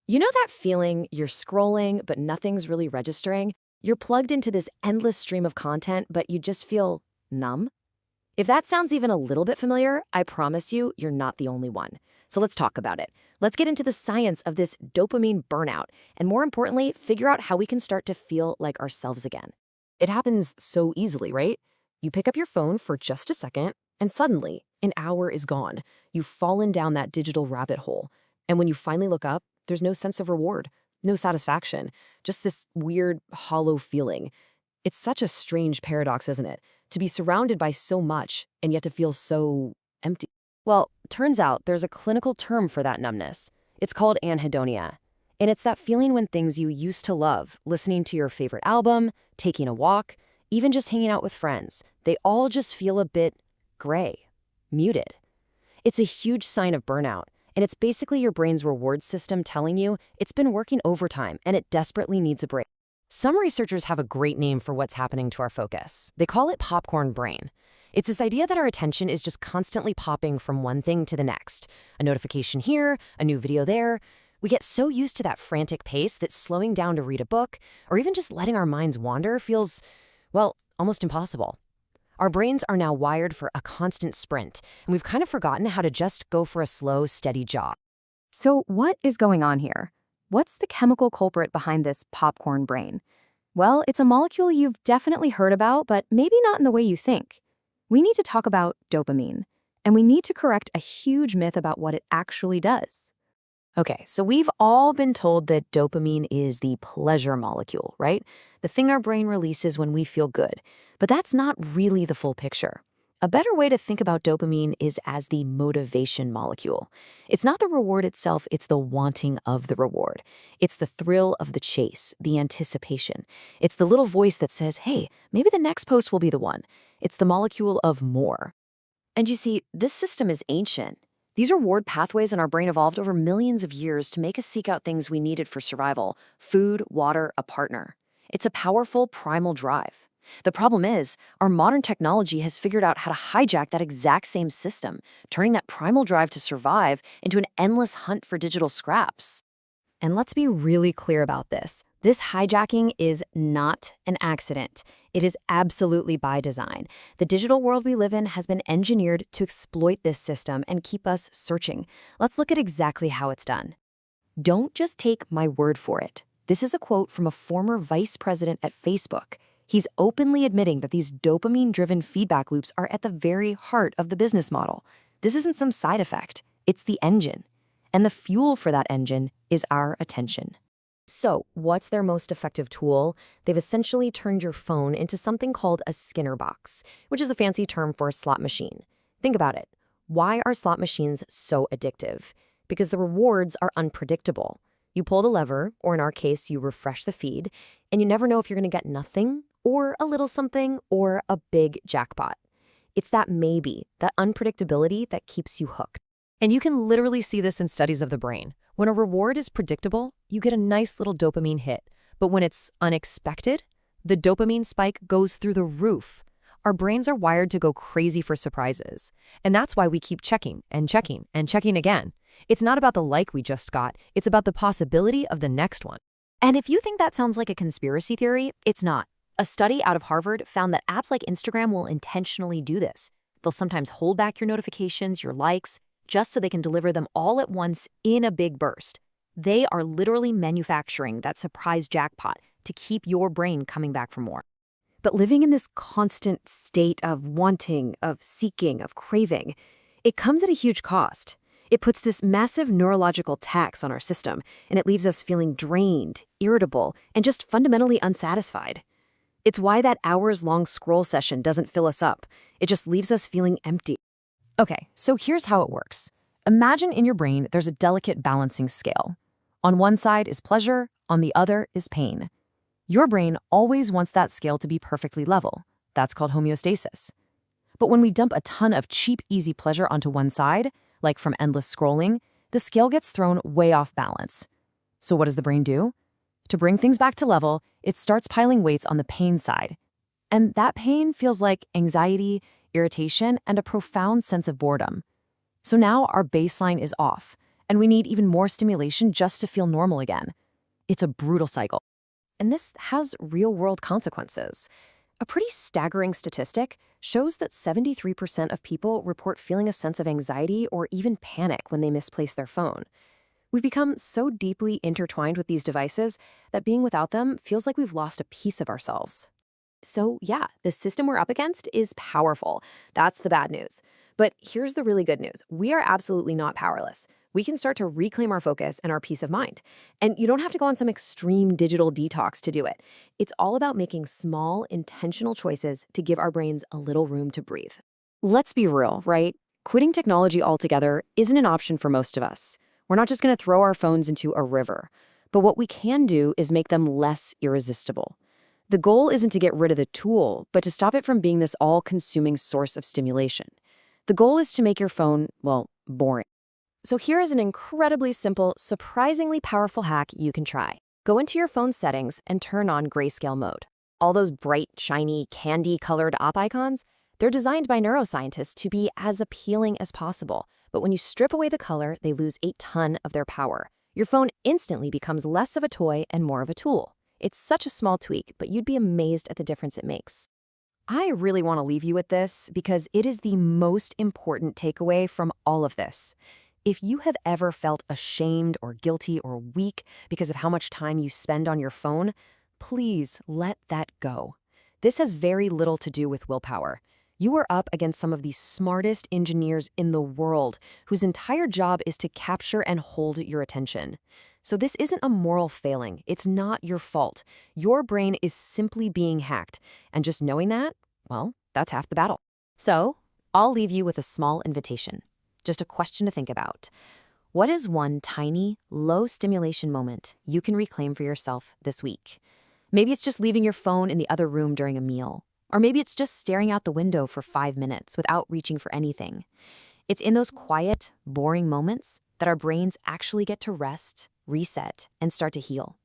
You know that feeling you're scrolling, but nothing's really registering? You're plugged into this endless stream of content, but you just feel numb? If that sounds even a little bit familiar, I promise you, you're not the only one. So let's talk about it. Let's get into the science of this dopamine burnout, and more importantly, figure out how we can start to feel like ourselves again. It happens so easily, right? You pick up your phone for just a second, and suddenly, an hour is gone. You've fallen down that digital rabbit hole. And when you finally look up, there's no sense of reward, no satisfaction, just this weird, hollow feeling. It's such a strange paradox, isn't it? To be surrounded by so much and yet to feel so empty. Well, turns out there's a clinical term for that numbness. It's called anhedonia. And it's that feeling when things you used to love, listening to your favorite album, taking a walk, even just hanging out with friends, they all just feel a bit gray, muted. It's a huge sign of burnout. And it's basically your brain's reward system telling you it's been working overtime and it desperately needs a break. Some researchers have a great name for what's happening to our focus. They call it popcorn brain. It's this idea that our attention is just constantly popping from one thing to the next. A notification here, a new video there. We get so used to that frantic pace that slowing down to read a book or even just letting our minds wander feels, well, almost impossible. Our brains are now wired for a constant sprint, and we've kind of forgotten how to just go for a slow, steady jog. So what is going on here? What's the chemical culprit behind this popcorn brain? Well, it's a molecule you've definitely heard about, but maybe not in the way you think. We need to talk about dopamine, and we need to correct a huge myth about what it actually does. Okay, so we've all been told that dopamine is the pleasure molecule, right? The thing our brain releases when we feel good. But that's not really the full picture. A better way to think about dopamine is as the motivation molecule. It's not the reward itself, it's the wanting of the reward. It's the thrill of the chase, the anticipation. It's the little voice that says, hey, maybe the next post will be the one. It's the molecule of more. And you see, this system is ancient. These reward pathways in our brain evolved over millions of years to make us seek out things we needed for survival: food, water, a partner. It's a powerful, primal drive. The problem is, our modern technology has figured out how to hijack that exact same system, turning that primal drive to survive into an endless hunt for digital scraps. And let's be really clear about this. This hijacking is not an accident. It is absolutely by design. The digital world we live in has been engineered to exploit this system and keep us searching. Let's look at exactly how it's done. Don't just take my word for it. This is a quote from a former vice president at Facebook. He's openly admitting that these dopamine-driven feedback loops are at the very heart of the business model. This isn't some side effect. It's the engine. And the fuel for that engine is our attention. So, what's their most effective tool? They've essentially turned your phone into something called a Skinner box, which is a fancy term for a slot machine. Think about it. Why are slot machines so addictive? Because the rewards are unpredictable. You pull the lever, or in our case, you refresh the feed, and you never know if you're going to get nothing, or a little something, or a big jackpot. It's that maybe, that unpredictability that keeps you hooked. And you can literally see this in studies of the brain. When a reward is predictable, you get a nice little dopamine hit. But when it's unexpected, the dopamine spike goes through the roof. Our brains are wired to go crazy for surprises. And that's why we keep checking and checking and checking again. It's not about the like we just got, it's about the possibility of the next one. And if you think that sounds like a conspiracy theory, it's not. A study out of Harvard found that apps like Instagram will intentionally do this. They'll sometimes hold back your notifications, your likes, just so they can deliver them all at once in a big burst. They are literally manufacturing that surprise jackpot to keep your brain coming back for more. But living in this constant state of wanting, of seeking, of craving, it comes at a huge cost. It puts this massive neurological tax on our system, and it leaves us feeling drained, irritable, and just fundamentally unsatisfied. It's why that hours-long scroll session doesn't fill us up. It just leaves us feeling empty. Okay, so here's how it works. Imagine in your brain there's a delicate balancing scale. On one side is pleasure, on the other is pain. Your brain always wants that scale to be perfectly level. That's called homeostasis. But when we dump a ton of cheap, easy pleasure onto one side, like from endless scrolling, the scale gets thrown way off balance. So what does the brain do? To bring things back to level, it starts piling weights on the pain side. And that pain feels like anxiety, irritation, and a profound sense of boredom. So now our baseline is off, and we need even more stimulation just to feel normal again. It's a brutal cycle. And this has real-world consequences. A pretty staggering statistic shows that 73% of people report feeling a sense of anxiety or even panic when they misplace their phone. We've become so deeply intertwined with these devices that being without them feels like we've lost a piece of ourselves. So yeah, the system we're up against is powerful. That's the bad news. But here's the really good news. We are absolutely not powerless. We can start to reclaim our focus and our peace of mind. And you don't have to go on some extreme digital detox to do it. It's all about making small, intentional choices to give our brains a little room to breathe. Let's be real, right? Quitting technology altogether isn't an option for most of us. We're not just going to throw our phones into a river. But what we can do is make them less irresistible. The goal isn't to get rid of the tool, but to stop it from being this all-consuming source of stimulation. The goal is to make your phone, well, boring. So here is an incredibly simple, surprisingly powerful hack you can try. Go into your phone settings and turn on grayscale mode. All those bright, shiny, candy-colored app icons, they're designed by neuroscientists to be as appealing as possible. But when you strip away the color, they lose a ton of their power. Your phone instantly becomes less of a toy and more of a tool. It's such a small tweak, but you'd be amazed at the difference it makes. I really want to leave you with this because it is the most important takeaway from all of this. If you have ever felt ashamed or guilty or weak because of how much time you spend on your phone, please let that go. This has very little to do with willpower. You are up against some of the smartest engineers in the world whose entire job is to capture and hold your attention. So this isn't a moral failing. It's not your fault. Your brain is simply being hacked. And just knowing that, well, that's half the battle. So I'll leave you with a small invitation. Just a question to think about. What is one tiny, low-stimulation moment you can reclaim for yourself this week? Maybe it's just leaving your phone in the other room during a meal. Or maybe it's just staring out the window for 5 minutes without reaching for anything. It's in those quiet, boring moments that our brains actually get to rest, reset, and start to heal.